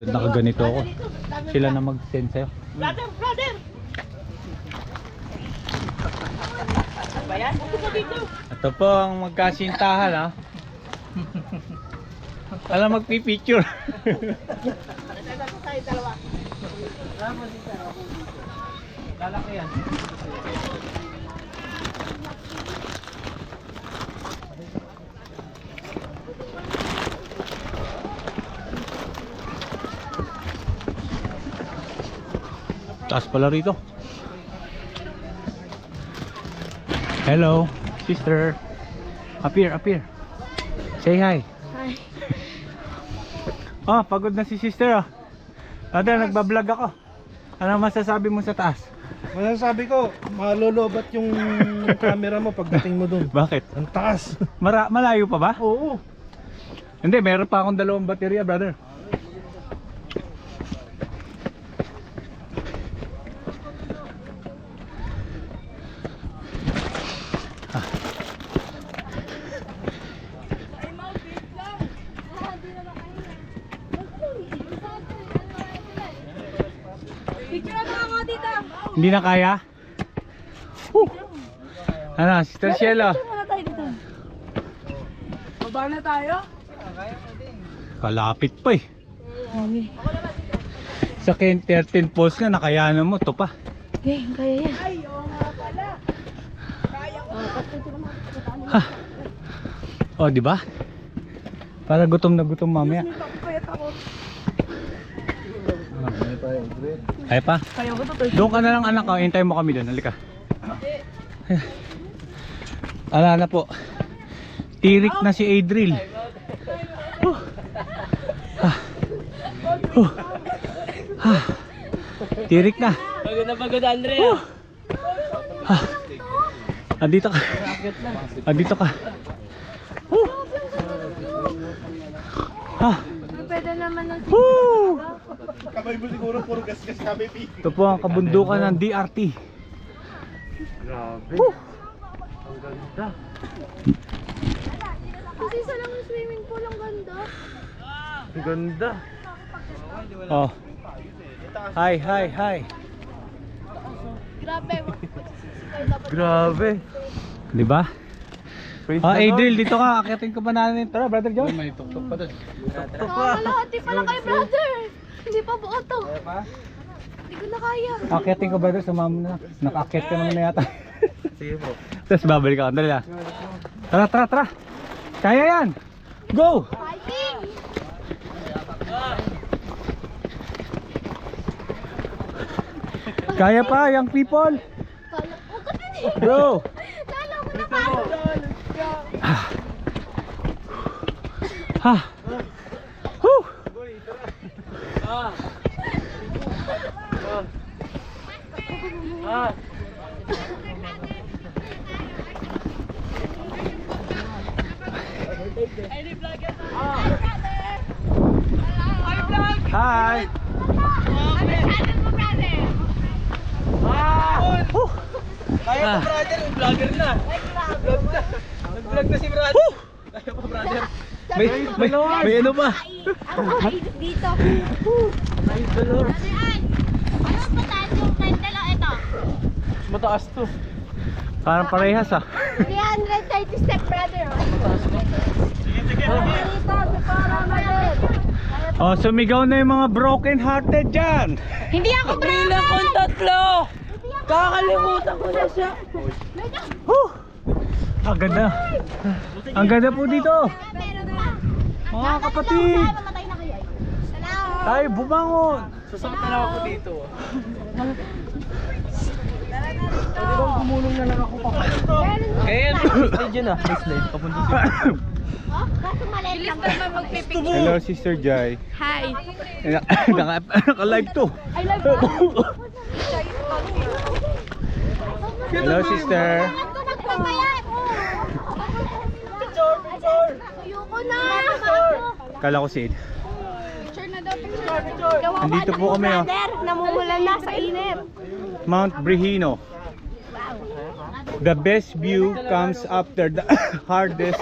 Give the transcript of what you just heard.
Nakaganito ako. Sila na mag-send sa'yo. Brother! Bayan? Ito po ang magkasintahan, ha. Alam, magpipicture. Tayo dalawa. Lalaki yan. Taas pala rito. Hello, sister. Appear. Say hi. Hi. Oh, pagod na si sister, oh. Brother, nagbablog ako. Ano masasabi mo sa taas? Masasabi ko, malolobat yung camera mo pagdating mo dun. Bakit? Ang taas. Malayo pa ba? Oo. Hindi, meron pa akong 2 baterya, brother. Picture na ako dito. Hindi na kaya? Ano, Sister Cielo? Picture muna tayo dito. Baba na tayo? Kalapit pa eh. Sa 13 post nga, nakayanan mo. Ito pa. Okay, kaya yan. Ha. Oh, di ba? Para gutom na gutom mamaya. Kaya pa? Kaya ko to. Doon ka na lang, anak. Hintayin mo kami doon. Halika. Ala na po. Tirik na si Adril. Tirik na. Pagod Andrea. Andito ka. Andito ka. Pwede naman ng Kamay mo siguro, puro gas-gas kami. Ito po ang kabundukan ng DRT. Grabe. Ang ganda. Kasi isa lang yung swimming pool, ang ganda. Ang ganda. Oh. Hi. Grabe. Grabe. Di ba? Praise Ah, the Lord. Adril, dito ka. Akitin ko ba natin? Tara, brother John. May tuktok pa doon. Nakakalahati pa na kay brother. Hindi pa buo to. Hindi ko na kaya. Akitin ko, brother. Sumama na. Nakakit ka naman na yata. Sige po. Tapos babalik ka. Dali lang. Tara. Kaya yan. Go! Fighting! Kaya pa, young people. Kaya ko kasi. Bro. Lalo ko na paano. Ha. Whew. Hi. Whew. Kaya pa brother, vlogger na. Nag-vlog na si brother. Kaya pa brother. May ano ba? Ay, dito. Ay, dolor. Ano pa tayo yung candle ito? Mataas to. Parang parehas ah. 330 step brother. Dito, para malit. Oh, sumigaw na yung mga broken hearted dyan. Hindi ako brother. Kung tatlo. Kakalimutan ko na siya. Whew. Ang ganda. Ang ganda po dito. Mga kapatid. Mamatay na kayo. Salamat. Tayo bumangon. Susunod na lang ako dito. Pwede bang gumulong na lang ako pa? Kaya may slide yun ah. May slide. Papunta siya. Oh, kaso maliit lang. Hello, Sister Jai. Hi. Naka-live to. I love you. Hello, sister. Picture. Ayoko na. Kala ko si Ed. Picture na daw, picture. Nandito po kami, oh. Brother, namumulan na sa init. Mount Brehino. The best view comes after the hardest